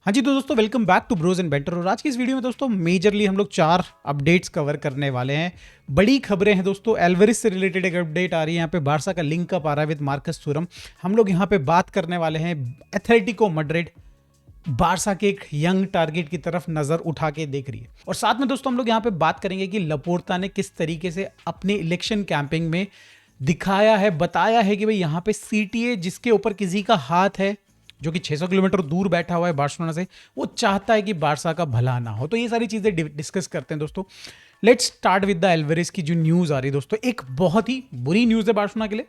हाँ जी, तो दोस्तों welcome back to Bros and Banter. और आज की इस वीडियो में दोस्तों मेजरली हम लोग 4 अपडेट्स कवर करने वाले हैं। बड़ी खबरें हैं दोस्तों। एल्वेरिस से रिलेटेड एक अपडेट आ रही है, यहाँ पे बारसा का लिंक अप आ रहा है विद मार्कस थुरम। हम लोग यहाँ पे बात करने वाले हैं एथलेटिको मैड्रिड बारसा के एक यंग टारगेट की तरफ नजर उठा के देख रही है। और साथ में दोस्तों हम लोग यहाँ पे बात करेंगे कि लपोर्ता ने किस तरीके से अपने इलेक्शन कैंपेनिंग में दिखाया है, बताया है कि भाई यहाँ पे सीटीए जिसके ऊपर किसी का हाथ है, जो कि 600 किलोमीटर दूर बैठा हुआ है बार्सिलोना से, वो चाहता है कि बारसा का भला ना हो। तो ये सारी चीजें डिस्कस करते हैं दोस्तों। लेट्स स्टार्ट विद द एल्वेरिस की जो न्यूज आ रही है दोस्तों। एक बहुत ही बुरी न्यूज है बार्सिलोना के लिए,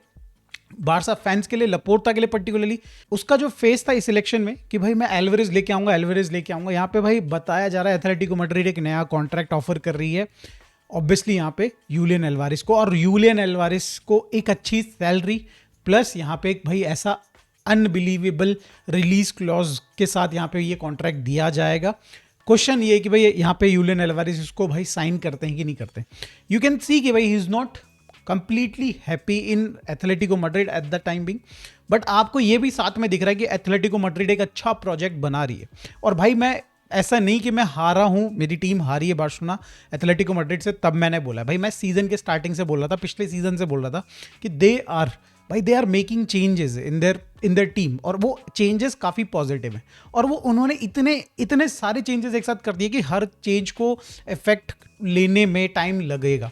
बारसा फैंस के लिए, लपोर्टा के लिए पर्टिकुलरली। उसका जो फेस था इस इलेक्शन में कि भाई मैं एल्वेरिस लेके आऊंगा, एल्वेरिस लेके आऊंगा, यहाँ पे भाई बताया जा रहा है एथलेटिको मैड्रिड एक नया कॉन्ट्रैक्ट ऑफर कर रही है ऑब्वियसली यहाँ पे यूलियन एल्वारिस को, और यूलियन एल्वारिस को एक अच्छी सैलरी प्लस यहाँ पे एक भाई ऐसा अनबिलीवेबल रिलीज क्लॉज के साथ यहाँ पे ये कॉन्ट्रैक्ट दिया जाएगा। क्वेश्चन ये है कि भाई यहाँ पे यूलियन एल्वारिस इसको भाई साइन करते हैं कि नहीं करते। यू कैन सी कि भाई he is not completely happy in Atletico Madrid at the time being, but आपको ये भी साथ में दिख रहा है कि एथलेटिको मैड्रिड एक अच्छा प्रोजेक्ट बना रही है। और भाई मैं ऐसा नहीं कि मैं हारा हूं, मेरी टीम हारी है बार्सिलोना एथलेटिको मैड्रिड से, तब मैंने बोला भाई, मैं सीजन के स्टार्टिंग से बोल रहा था, पिछले सीजन से बोल रहा था कि they are making changes in their team, और वो चेंजेस काफ़ी पॉजिटिव हैं। और वो उन्होंने इतने सारे चेंजेस एक साथ कर दिए कि हर चेंज को इफेक्ट लेने में टाइम लगेगा।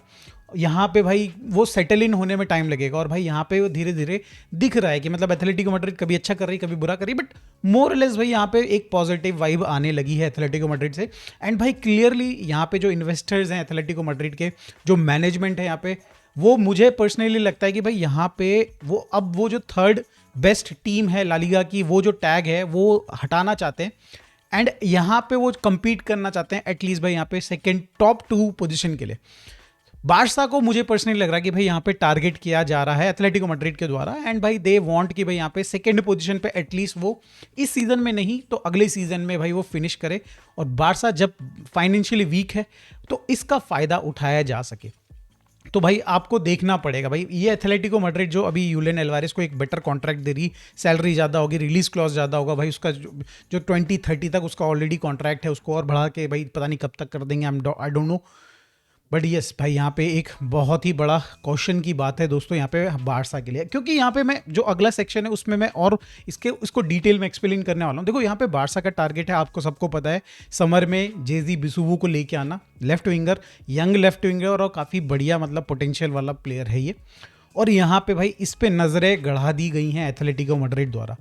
यहाँ पे भाई वो सेटल इन होने में टाइम लगेगा, और भाई यहाँ पे वो धीरे धीरे दिख रहा है कि मतलब एथलेटिको मैड्रिड कभी अच्छा कर रही, कभी बुरा कर रही, बट मोर लेस भाई यहाँ पे एक पॉजिटिव वाइब आने लगी है एथलेटिको मैड्रिड से। एंड भाई क्लियरली यहाँ पे जो इन्वेस्टर्स हैं एथलेटिको मैड्रिड के, जो मैनेजमेंट है यहाँ पे, वो मुझे पर्सनली लगता है कि भाई यहाँ पे वो अब वो जो थर्ड बेस्ट टीम है ला लीगा की, वो जो टैग है वो हटाना चाहते हैं। एंड यहाँ पे वो कंपीट करना चाहते हैं एटलीस्ट भाई यहाँ पे सेकेंड टॉप 2 पोजीशन के लिए। बारसा को मुझे पर्सनली लग रहा है कि भाई यहाँ पे टारगेट किया जा रहा है एथलेटिको मैड्रिड के द्वारा। एंड भाई दे वांट कि भाई यहाँ पे सेकंड पोजीशन पे एटलीस्ट वो इस सीजन में नहीं तो अगले सीजन में भाई वो फिनिश करे, और बारसा जब फाइनेंशियली वीक है तो इसका फायदा उठाया जा सके। तो भाई आपको देखना पड़ेगा भाई, ये एथलेटिको मैड्रिड जो अभी यूलियन एल्वारिस को एक बेटर कॉन्ट्रैक्ट दे रही, सैलरी ज़्यादा होगी, रिलीज क्लॉज ज़्यादा होगा भाई, उसका जो 2030 तक उसका ऑलरेडी कॉन्ट्रैक्ट है, उसको और बढ़ा के भाई पता नहीं कब तक कर देंगे, I don't know. But yes भाई यहाँ पे एक बहुत ही बड़ा क्वेश्चन की बात है दोस्तों यहाँ पे बारसा के लिए, क्योंकि यहाँ पे मैं जो अगला सेक्शन है उसमें मैं और इसको डिटेल में एक्सप्लेन करने वाला हूँ। देखो यहाँ पे बारसा का टारगेट है, आपको सबको पता है, समर में जेजी बिसुवो को लेके आना, left winger, young left winger, और काफ़ी बढ़िया मतलब पोटेंशियल वाला प्लेयर है ये। और यहाँ पे भाई इस पे नज़रें गढ़ा दी गई हैं एथलेटिको मैड्रिड द्वारा।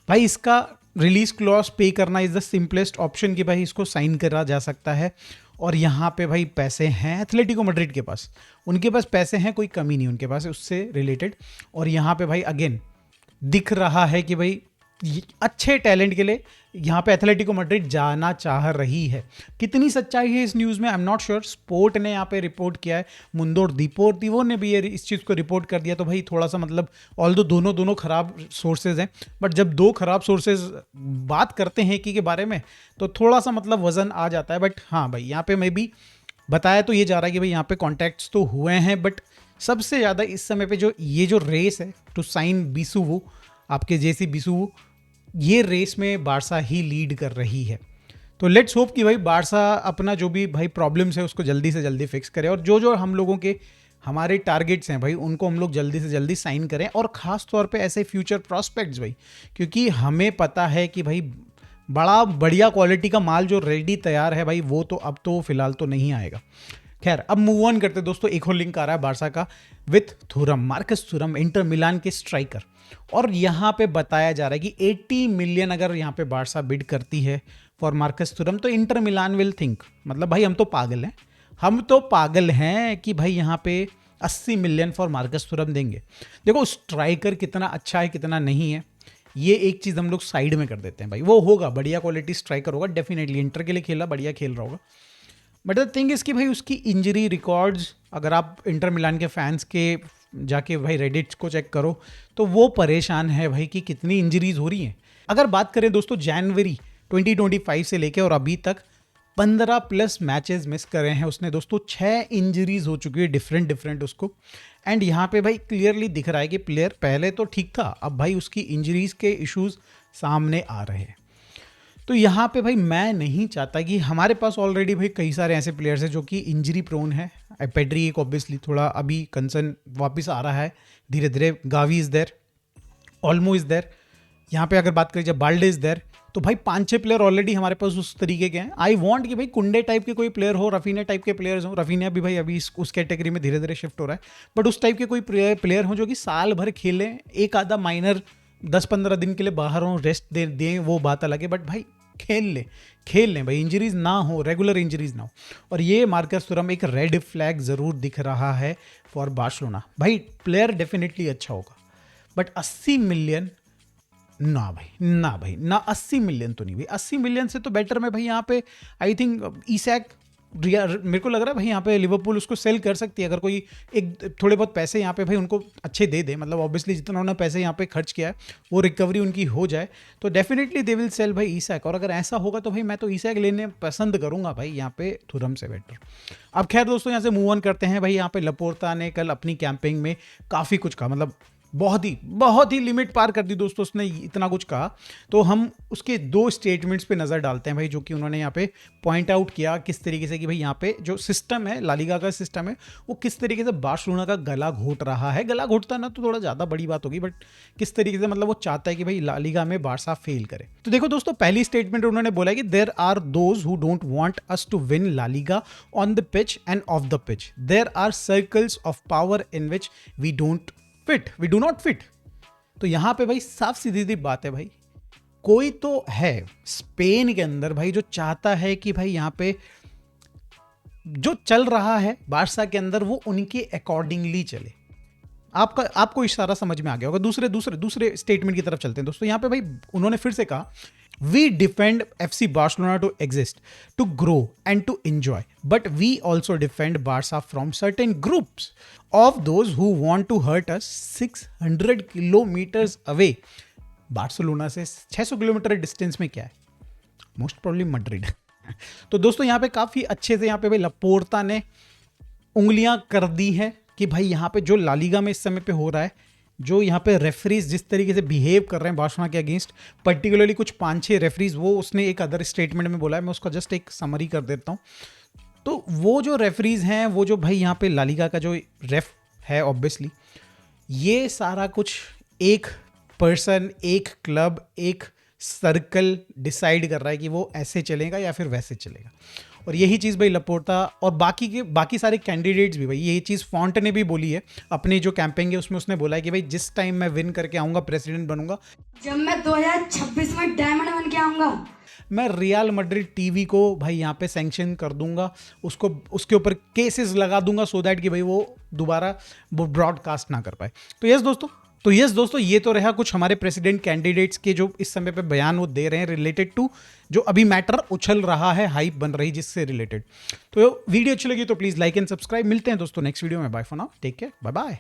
भाई इसका रिलीज क्लॉज पे करना इज़ द सिंपलेस्ट ऑप्शन कि भाई इसको साइन करा जा सकता है। और यहाँ पे भाई पैसे हैं एथलेटिको मैड्रिड के पास, उनके पास पैसे हैं, कोई कमी नहीं उनके पास उससे रिलेटेड। और यहाँ पे भाई अगेन दिख रहा है कि भाई अच्छे टैलेंट के लिए यहाँ पे एथलेटिको मैड्रिड जाना चाह रही है। कितनी सच्चाई है इस न्यूज़ में I am not sure. Sport ने यहाँ पे रिपोर्ट किया है, मुंडो डिपोर्टिवो ने भी ये इस चीज़ को रिपोर्ट कर दिया। तो भाई थोड़ा सा मतलब ऑल्दो दोनों खराब सोर्सेज हैं, बट जब 2 खराब सोर्सेज बात करते हैं कि के बारे में तो थोड़ा सा मतलब वजन आ जाता है। बट हाँ भाई यहाँ पे मैं भी बताया तो ये जा रहा है कि भाई यहाँ पे कॉन्टैक्ट्स तो हुए हैं, बट सबसे ज़्यादा इस समय पे जो रेस है टू साइन बिसुवो, आपके जेसी बिसुवो, ये रेस में बारसा ही लीड कर रही है। तो लेट्स होप कि भाई बारसा अपना जो भी भाई प्रॉब्लम्स है उसको जल्दी से जल्दी फिक्स करे, और जो हम लोगों के हमारे टारगेट्स हैं भाई उनको हम लोग जल्दी से जल्दी साइन करें, और ख़ास तौर पे ऐसे फ्यूचर प्रॉस्पेक्ट्स भाई, क्योंकि हमें पता है कि भाई बड़ा बढ़िया क्वालिटी का माल जो रेडी तैयार है भाई वो तो अब तो फिलहाल तो नहीं आएगा। खैर अब मूव ऑन करते दोस्तों। एक और लिंक आ रहा है बारसा का with Thuram, Marcus Thuram, Inter Milan के स्ट्राइकर। और यहाँ पे बताया जा रहा है कि 80 मिलियन अगर यहाँ पे बारसा बिड करती है फॉर मार्कस थुरम, तो इंटर मिलान विल थिंक, मतलब भाई हम तो पागल हैं कि भाई यहाँ पे 80 मिलियन फॉर मार्कस थुरम देंगे। देखो स्ट्राइकर कितना अच्छा है कितना नहीं है ये एक चीज़ हम लोग साइड में कर देते हैं भाई, वो होगा बढ़िया क्वालिटी स्ट्राइकर होगा डेफिनेटली, इंटर के लिए खेला, बढ़िया खेल रहा होगा। बट द थिंग इज़ कि भाई उसकी इंजरी रिकॉर्ड्स अगर आप इंटर मिलान के फैंस के जाके भाई रेडिट को चेक करो तो वो परेशान है भाई कि कितनी इंजरीज हो रही हैं। अगर बात करें दोस्तों जनवरी 2025 से लेके और अभी तक 15 प्लस मैचेस मिस करे हैं उसने दोस्तों, 6 इंजरीज हो चुकी है डिफरेंट उसको। एंड यहाँ पे भाई क्लियरली दिख रहा है कि प्लेयर पहले तो ठीक था, अब भाई उसकी इंजरीज के इश्यूज सामने आ रहे हैं। तो यहाँ पे भाई मैं नहीं चाहता कि हमारे पास ऑलरेडी भाई कई सारे ऐसे प्लेयर्स हैं जो कि इंजरी प्रोन है। पेड्री एक ऑब्वियसली थोड़ा अभी कंसर्न वापस आ रहा है धीरे धीरे। Gavi is there, Olmo is there. यहाँ पे अगर बात करें जब बाल्डे इज़ देयर, तो भाई 5-6 प्लेयर ऑलरेडी हमारे पास उस तरीके के हैं। आई वांट कि भाई कुंडे टाइप के कोई प्लेयर हो, रफीना टाइप के प्लेयर्स हो। रफीना भी भाई अभी उस कैटेगरी में धीरे धीरे शिफ्ट हो रहा है, बट उस टाइप के कोई प्लेयर हो जो कि साल भर खेलें, एक आधा माइनर 10-15 दिन के लिए बाहर हो, रेस्ट दें, वो बात अलग है, बट भाई खेल लें भाई, इंजरीज ना हो, रेगुलर इंजरीज ना हो। और ये मार्कस तुरम एक रेड फ्लैग ज़रूर दिख रहा है फॉर बार्सिलोना। भाई प्लेयर डेफिनेटली अच्छा होगा, बट 80 मिलियन ना भाई ना 80 मिलियन तो नहीं भाई। 80 मिलियन से तो बेटर मैं भाई यहाँ पे आई थिंक ईसैक, मेरे को लग रहा है भाई यहाँ पे लिवरपूल उसको सेल कर सकती है अगर कोई एक थोड़े बहुत पैसे यहाँ पे भाई उनको अच्छे दे दे। मतलब ऑब्वियसली जितना उन्होंने पैसे यहाँ पे खर्च किया है वो रिकवरी उनकी हो जाए तो डेफिनेटली दे विल सेल भाई ईसैक। और अगर ऐसा होगा तो भाई मैं तो ईसैक लेने पसंद करूंगा भाई यहाँ पे थुरम से बेटर। अब खैर दोस्तों यहाँ से मूव ऑन करते हैं भाई। यहाँ पे लपोर्ता ने कल अपनी कैंपिंग में काफ़ी कुछ कहा, मतलब बहुत ही लिमिट पार कर दी दोस्तों उसने, इतना कुछ कहा। तो हम उसके 2 स्टेटमेंट्स पे नज़र डालते हैं भाई, जो कि उन्होंने यहाँ पे पॉइंट आउट किया किस तरीके से कि भाई यहाँ पे जो सिस्टम है, ला लीगा का सिस्टम है, वो किस तरीके से बार्सिलोना का गला घोट रहा है। गला घोटता ना तो थोड़ा ज़्यादा बड़ी बात होगी, बट किस तरीके से मतलब वो चाहता है कि भाई ला लीगा में बार्सा फेल करे। तो देखो दोस्तों, पहली स्टेटमेंट उन्होंने बोला कि there are those who don't want us to win La Liga on the pitch and off the pitch. There are circles of power in which we do not fit. तो यहां पे भाई साफ सीधी बात है भाई, कोई तो है स्पेन के अंदर भाई जो चाहता है कि भाई यहां पे जो चल रहा है बार्सा के अंदर वो उनके अकॉर्डिंगली चले। आपको इशारा समझ में आ गया होगा। दूसरे स्टेटमेंट की तरफ चलते हैं दोस्तों। यहां पे भाई उन्होंने फिर से कहा, we defend FC Barcelona to exist, to grow and to enjoy, but we also defend Barca from certain groups of those who want to hurt us 600 kilometers away। Barcelona से 600 किलोमीटर डिस्टेंस में क्या है? Most probably Madrid. तो दोस्तों यहाँ पे काफी अच्छे से यहाँ पे भाई लपोर्ता ने उंगलियां कर दी है कि भाई यहाँ पे जो ला लीगा में इस समय पे हो रहा है, जो यहाँ पे रेफरीज जिस तरीके से बिहेव कर रहे हैं बार्सिलोना के अगेंस्ट, पर्टिकुलरली कुछ 5-6 रेफरीज, वो उसने एक अदर स्टेटमेंट में बोला है, मैं उसका जस्ट एक समरी कर देता हूँ। तो वो जो रेफरीज हैं, वो जो भाई यहाँ पे ला लीगा का जो रेफ है, ऑब्वियसली ये सारा कुछ एक पर्सन, एक क्लब, एक सर्कल डिसाइड कर रहा है कि वो ऐसे चलेगा या फिर वैसे चलेगा। और यही चीज़ भाई लपोर्ता और बाकी सारे कैंडिडेट्स भी भाई, यही चीज़ फॉन्ट ने भी बोली है अपनी जो कैंपेन है उसमें। उसने बोला है कि भाई जिस टाइम मैं विन करके आऊँगा, प्रेसिडेंट बनूंगा, जब मैं 2026 में डायमंड बन के आऊँगा, मैं रियल मैड्रिड टीवी को भाई यहाँ पे सैंक्शन कर दूंगा, उसको उसके ऊपर केसेस लगा दूंगा सो दैट कि भाई वो दोबारा ब्रॉडकास्ट ना कर पाए। तो यस दोस्तों, ये तो रहा कुछ हमारे प्रेसिडेंट कैंडिडेट्स के जो इस समय पे बयान वो दे रहे हैं रिलेटेड टू जो अभी मैटर उछल रहा है, हाइप बन रही जिससे रिलेटेड। तो वीडियो अच्छी लगी तो प्लीज़ लाइक एंड सब्सक्राइब। मिलते हैं दोस्तों नेक्स्ट वीडियो में। Bye for now, take care, bye bye.